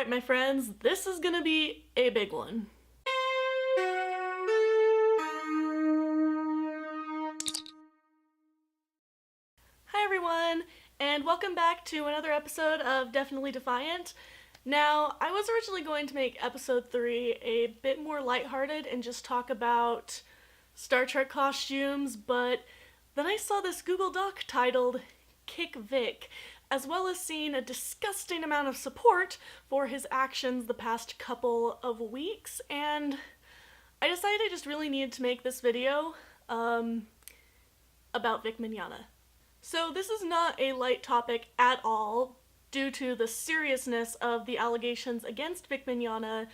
Alright, my friends, this is gonna be a big one. Hi everyone, and welcome back to another episode of Definitely Defiant. Now, I was originally going to make episode 3 a bit more lighthearted and just talk about Star Trek costumes, but then I saw this Google Doc titled Kick Vic, as well as seeing a disgusting amount of support for his actions the past couple of weeks, and I decided I just really needed to make this video about Vic Mignogna. So this is not a light topic at all, due to the seriousness of the allegations against Vic Mignogna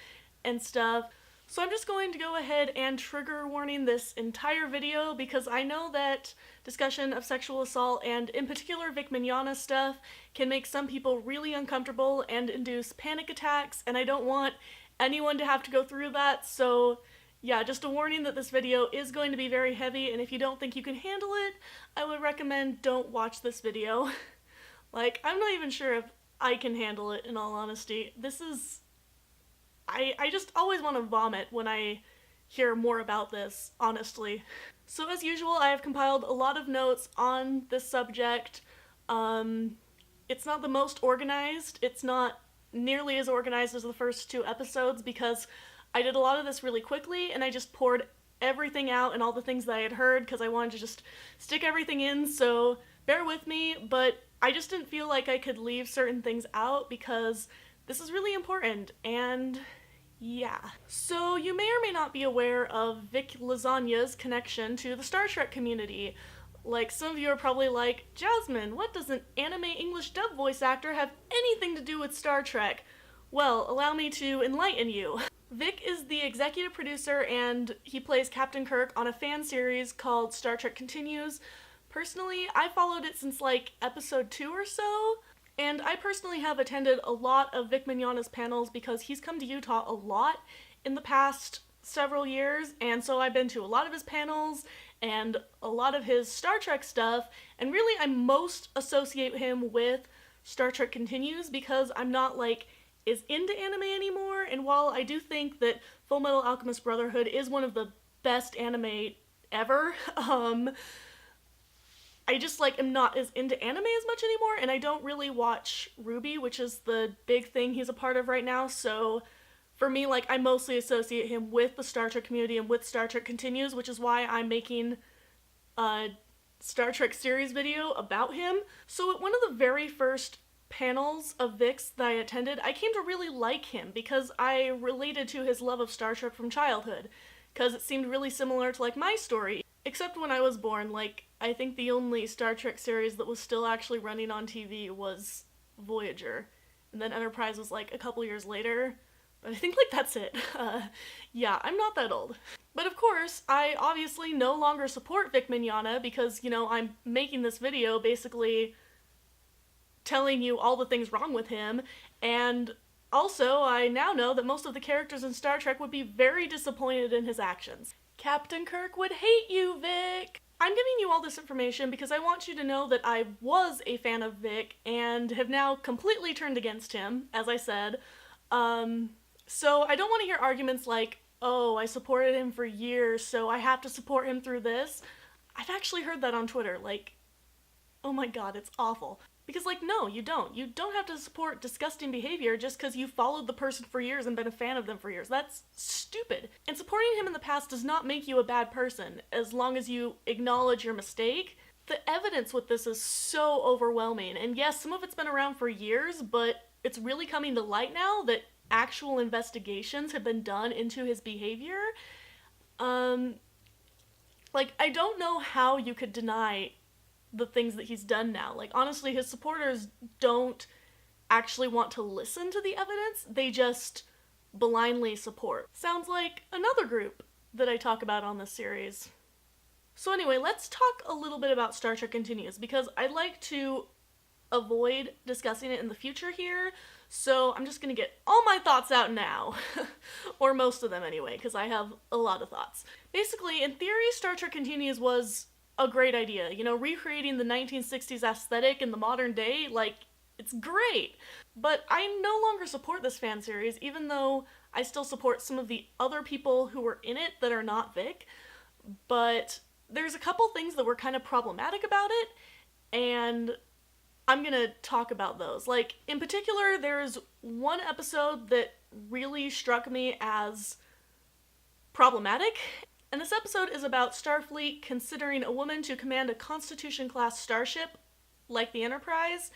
and stuff. So I'm just going to go ahead and trigger warning this entire video because I know that discussion of sexual assault, and in particular Vic Mignogna stuff, can make some people really uncomfortable and induce panic attacks, and I don't want anyone to have to go through that. So yeah, just a warning that this video is going to be very heavy, and if you don't think you can handle it, I would recommend don't watch this video. Like, I'm not even sure if I can handle it, in all honesty. This is... I just always want to vomit when I hear more about this, honestly. So as usual, I have compiled a lot of notes on this subject. It's not the most organized. It's not nearly as organized as the first 2 episodes because I did a lot of this really quickly and I just poured everything out and all the things that I had heard because I wanted to just stick everything in, so bear with me, but I just didn't feel like I could leave certain things out because this is really important, and yeah. So you may or may not be aware of Vic Lasagna's connection to the Star Trek community. Like, some of you are probably like, Jasmine, what does an anime English dub voice actor have anything to do with Star Trek? Well, allow me to enlighten you. Vic is the executive producer and he plays Captain Kirk on a fan series called Star Trek Continues. Personally, I followed it since like episode 2 or so, and I personally have attended a lot of Vic Mignogna's panels because he's come to Utah a lot in the past several years, and so I've been to a lot of his panels and a lot of his Star Trek stuff, and really I most associate him with Star Trek Continues because I'm not like is into anime anymore, and while I do think that Full Metal Alchemist Brotherhood is one of the best anime ever, I just like am not as into anime as much anymore, and I don't really watch Ruby, which is the big thing he's a part of right now, so for me, like, I mostly associate him with the Star Trek community and with Star Trek Continues, which is why I'm making a Star Trek series video about him. So at one of the very first panels of Vic's that I attended, I came to really like him because I related to his love of Star Trek from childhood, because it seemed really similar to like my story, except when I was born. Like, I think the only Star Trek series that was still actually running on TV was Voyager, and then Enterprise was like a couple years later, but I think like that's it. Yeah, I'm not that old. But of course, I obviously no longer support Vic Mignogna because, you know, I'm making this video basically telling you all the things wrong with him, and also I now know that most of the characters in Star Trek would be very disappointed in his actions. Captain Kirk would hate you, Vic! I'm giving you all this information because I want you to know that I was a fan of Vic and have now completely turned against him, as I said. So I don't want to hear arguments like, oh, I supported him for years, so I have to support him through this. I've actually heard that on Twitter, like, oh my god, it's awful. Because, like, no, you don't. You don't have to support disgusting behavior just because you followed the person for years and been a fan of them for years. That's stupid. And supporting him in the past does not make you a bad person, as long as you acknowledge your mistake. The evidence with this is so overwhelming, and yes, some of it's been around for years, but it's really coming to light now that actual investigations have been done into his behavior. Like, I don't know how you could deny the things that he's done now. Like, honestly, his supporters don't actually want to listen to the evidence, they just blindly support. Sounds like another group that I talk about on this series. So anyway, let's talk a little bit about Star Trek Continues, because I'd like to avoid discussing it in the future here, so I'm just gonna get all my thoughts out now. Or most of them anyway, because I have a lot of thoughts. Basically, in theory, Star Trek Continues was a great idea. You know, recreating the 1960s aesthetic in the modern day, like, It's great! But I no longer support this fan series, even though I still support some of the other people who were in it that are not Vic. But there's a couple things that were kind of problematic about it, and I'm gonna talk about those. Like, in particular, there's one episode that really struck me as problematic, and this episode is about Starfleet considering a woman to command a Constitution-class starship, like the Enterprise.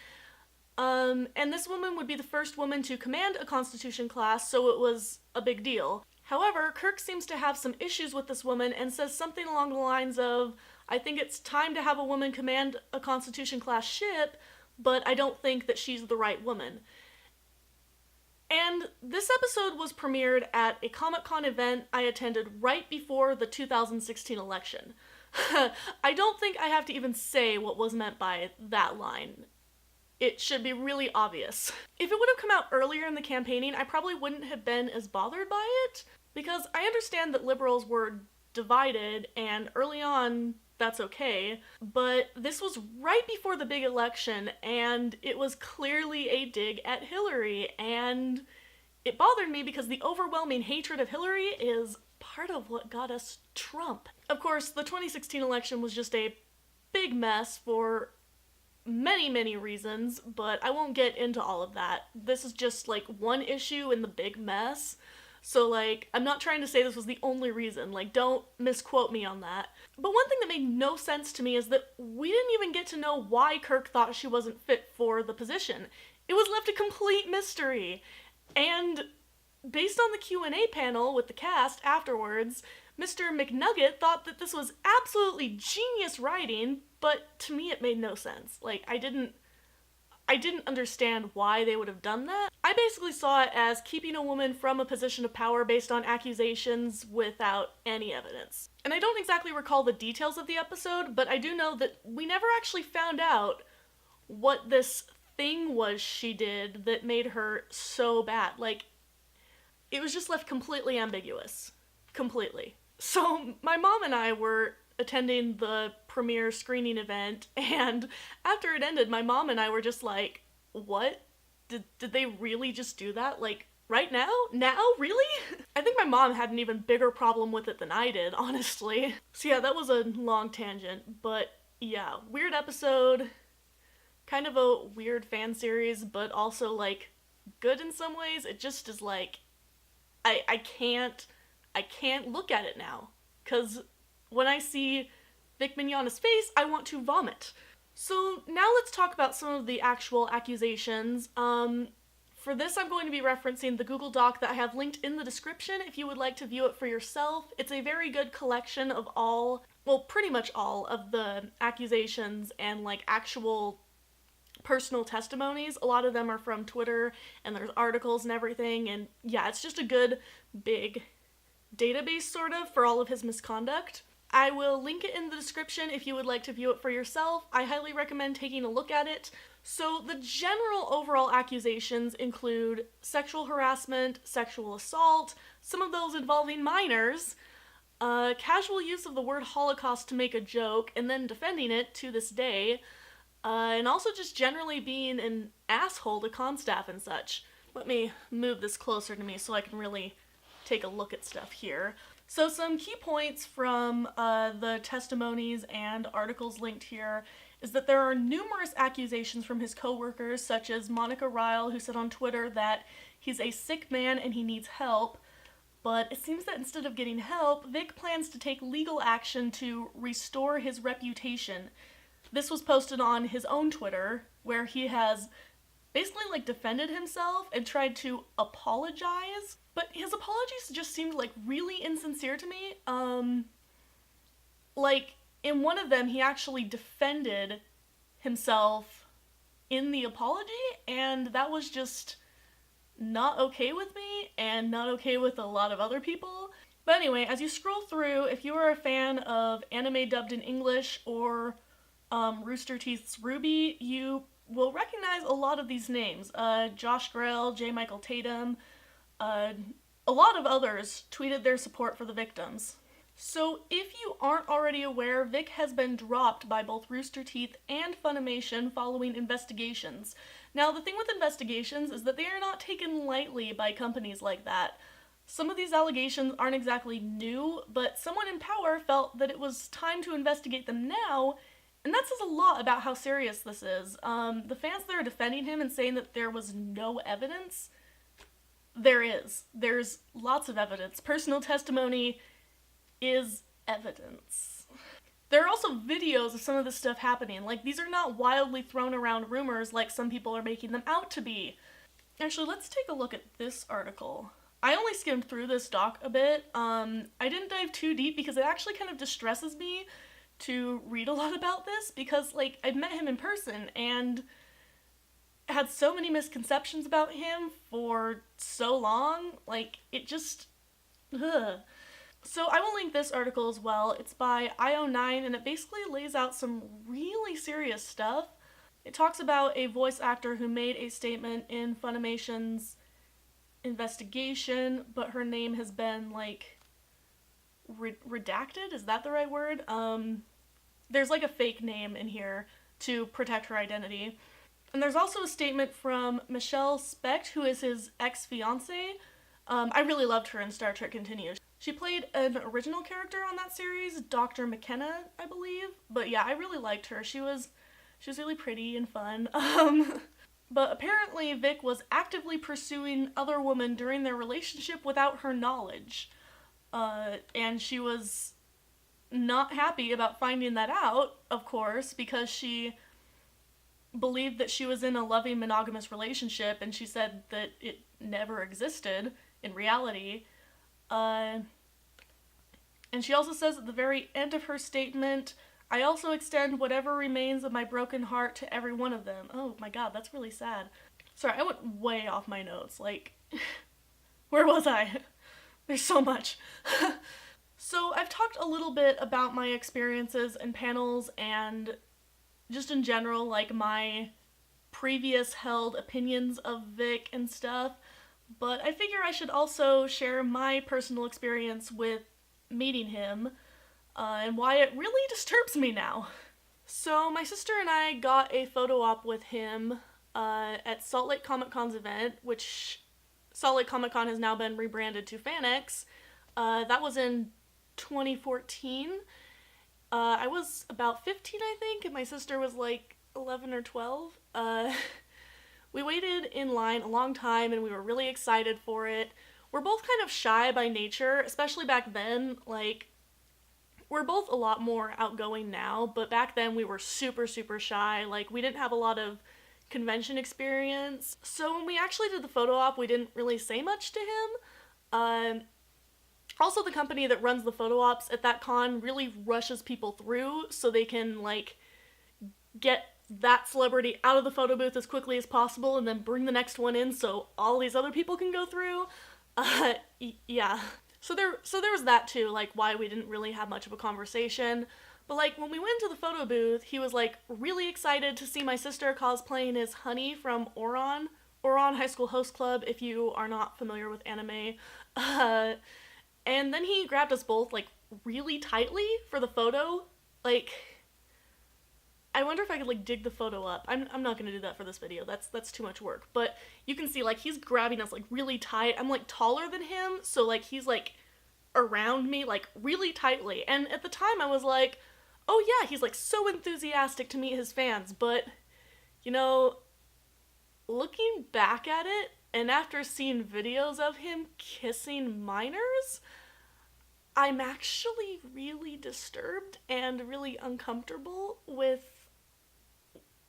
And this woman would be the first woman to command a Constitution class, so it was a big deal. However, Kirk seems to have some issues with this woman and says something along the lines of, I think it's time to have a woman command a Constitution class ship, but I don't think that she's the right woman. And this episode was premiered at a Comic-Con event I attended right before the 2016 election. I don't think I have to even say what was meant by that line. It should be really obvious. If it would have come out earlier in the campaigning, I probably wouldn't have been as bothered by it, because I understand that liberals were divided, and early on, that's okay, but this was right before the big election, and it was clearly a dig at Hillary, and it bothered me because the overwhelming hatred of Hillary is part of what got us Trump. Of course, the 2016 election was just a big mess for many reasons, but I won't get into all of that. This is just, like, one issue in the big mess. So, like, I'm not trying to say this was the only reason. Like, don't misquote me on that. But one thing that made no sense to me is that we didn't even get to know why Kirk thought she wasn't fit for the position. It was left a complete mystery. And based on the Q&A panel with the cast afterwards, Mr. McNugget thought that this was absolutely genius writing, but to me it made no sense. Like, I didn't understand why they would have done that. I basically saw it as keeping a woman from a position of power based on accusations without any evidence. And I don't exactly recall the details of the episode, but I do know that we never actually found out what this thing was she did that made her so bad. Like, it was just left completely ambiguous. Completely. So my mom and I were attending the premiere screening event, and after it ended, my mom and I were just like, what? Did they really just do that? Like, right now? Now? Really? I think my mom had an even bigger problem with it than I did, honestly. So yeah, that was a long tangent, but yeah, weird episode, kind of a weird fan series, but also, like, good in some ways. It just is like, I can't look at it now, because when I see Vic Mignogna's face, I want to vomit. So now let's talk about some of the actual accusations. For this, I'm going to be referencing the Google Doc that I have linked in the description if you would like to view it for yourself. It's a very good collection of pretty much all of the accusations and, like, actual personal testimonies. A lot of them are from Twitter, and there's articles and everything, and yeah, it's just a good, big database, sort of, for all of his misconduct. I will link it in the description if you would like to view it for yourself. I highly recommend taking a look at it. So the general overall accusations include sexual harassment, sexual assault, some of those involving minors, casual use of the word Holocaust to make a joke, and then defending it to this day, and also just generally being an asshole to comm staff and such. Let me move this closer to me so I can really take a look at stuff here. So some key points from the testimonies and articles linked here is that there are numerous accusations from his co-workers, such as Monica Ryle, who said on Twitter that he's a sick man and he needs help, but it seems that instead of getting help, Vic plans to take legal action to restore his reputation. This was posted on his own Twitter, where he has basically, like, defended himself and tried to apologize, but his apologies just seemed, like, really insincere to me. Like, in one of them, he actually defended himself in the apology, and that was just not okay with me, and not okay with a lot of other people. But anyway, as you scroll through, if you are a fan of anime dubbed in English or Rooster Teeth's Ruby, you will recognize a lot of these names. Josh Grell, J. Michael Tatum, a lot of others tweeted their support for the victims. So if you aren't already aware, Vic has been dropped by both Rooster Teeth and Funimation following investigations. Now, the thing with investigations is that they are not taken lightly by companies like that. Some of these allegations aren't exactly new, but someone in power felt that it was time to investigate them now, and that says a lot about how serious this is. The fans that are defending him and saying that there was no evidence, there is. There's lots of evidence. Personal testimony is evidence. There are also videos of some of this stuff happening. Like, these are not wildly thrown around rumors like some people are making them out to be. Actually, let's take a look at this article. I only skimmed through this doc a bit. I didn't dive too deep because it actually kind of distresses me to read a lot about this because, like, I've met him in person and had so many misconceptions about him for so long. Like, it just... ugh. So I will link this article as well. It's by IO9 and it basically lays out some really serious stuff. It talks about a voice actor who made a statement in Funimation's investigation, but her name has been, like, redacted? Is that the right word? There's, like, a fake name in here to protect her identity. And there's also a statement from Michelle Specht, who is his ex-fiancée. I really loved her in Star Trek Continues. She played an original character on that series, Dr. McKenna, I believe. But yeah, I really liked her. She was really pretty and fun. But apparently Vic was actively pursuing other women during their relationship without her knowledge. And she was not happy about finding that out, of course, because she believed that she was in a loving monogamous relationship, and she said that it never existed in reality. And she also says at the very end of her statement, "I also extend whatever remains of my broken heart to every one of them." Oh my god, that's really sad. Sorry, I went way off my notes. Like, where was I? There's so much. So I've talked a little bit about my experiences in panels and just in general, like, my previous held opinions of Vic and stuff, but I figure I should also share my personal experience with meeting him, and why it really disturbs me now. So my sister and I got a photo op with him at Salt Lake Comic Con's event, which Salt Lake Comic Con has now been rebranded to FanX. That was in 2014. I was about 15, I think, and my sister was like 11 or 12. We waited in line a long time and we were really excited for it. We're both kind of shy by nature, especially back then. Like, we're both a lot more outgoing now, but back then we were super, super shy. Like, we didn't have a lot of convention experience. So when we actually did the photo op, we didn't really say much to him. Also, the company that runs the photo ops at that con really rushes people through so they can, like, get that celebrity out of the photo booth as quickly as possible and then bring the next one in so all these other people can go through. Yeah. So there was that too, like, why we didn't really have much of a conversation. But, like, when we went to the photo booth, he was, like, really excited to see my sister cosplaying as Honey from Ouran High School Host Club, if you are not familiar with anime. And then he grabbed us both, like, really tightly for the photo. Like, I wonder if I could, like, dig the photo up. I'm not gonna do that for this video. That's too much work. But you can see, like, he's grabbing us, like, really tight. I'm, like, taller than him, so, like, he's, like, around me, like, really tightly. And at the time, I was like, oh yeah, he's, like, so enthusiastic to meet his fans. But, you know, looking back at it, and after seeing videos of him kissing minors, I'm actually really disturbed and really uncomfortable with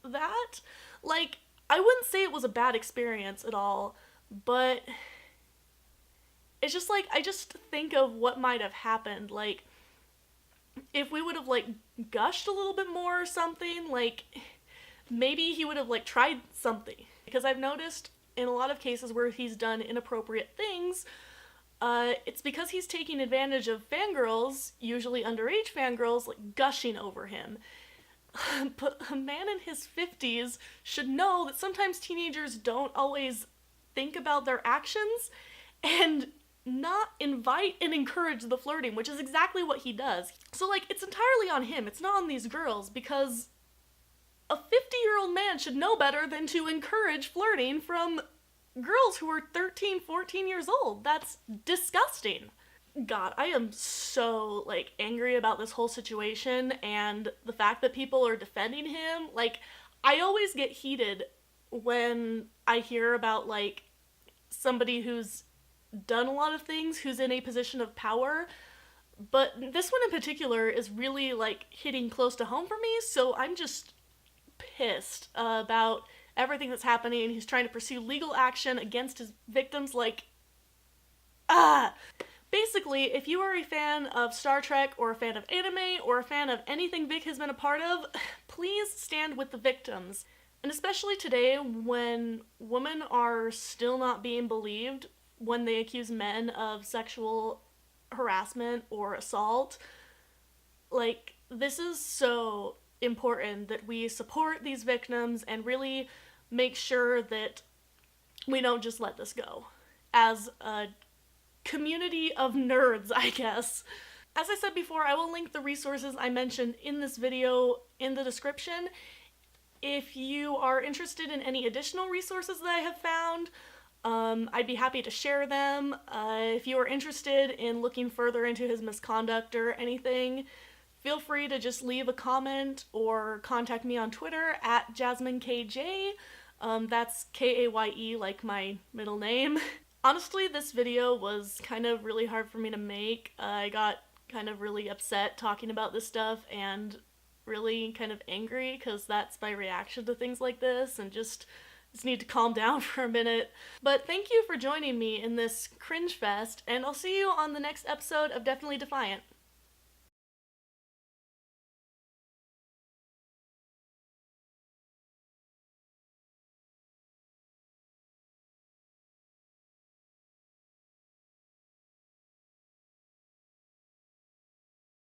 that. Like, I wouldn't say it was a bad experience at all, but it's just, like, I just think of what might have happened. Like, if we would have, like, gushed a little bit more or something, like, maybe he would have, like, tried something. Because I've noticed in a lot of cases where he's done inappropriate things, it's because he's taking advantage of fangirls, usually underage fangirls, like, gushing over him. But a man in his 50s should know that sometimes teenagers don't always think about their actions and not invite and encourage the flirting, which is exactly what he does. So, like, it's entirely on him. It's not on these girls, because A 50-year-old man should know better than to encourage flirting from girls who are 13, 14 years old. That's disgusting. God, I am so, like, angry about this whole situation and the fact that people are defending him. Like, I always get heated when I hear about, like, somebody who's done a lot of things, who's in a position of power, but this one in particular is really, like, hitting close to home for me, so I'm just pissed about everything that's happening. He's trying to pursue legal action against his victims, like, Basically, if you are a fan of Star Trek, or a fan of anime, or a fan of anything Vic has been a part of, please stand with the victims. And especially today, when women are still not being believed when they accuse men of sexual harassment or assault, like, this is so important that we support these victims and really make sure that we don't just let this go. As a community of nerds, I guess. As I said before, I will link the resources I mentioned in this video in the description. If you are interested in any additional resources that I have found, I'd be happy to share them. If you are interested in looking further into his misconduct or anything, feel free to just leave a comment or contact me on Twitter at Jasmine KJ. That's Kaye, like my middle name. Honestly, this video was kind of really hard for me to make. I got kind of really upset talking about this stuff and really kind of angry because that's my reaction to things like this, and just need to calm down for a minute. But thank you for joining me in this cringe fest, and I'll see you on the next episode of Definitely Defiant.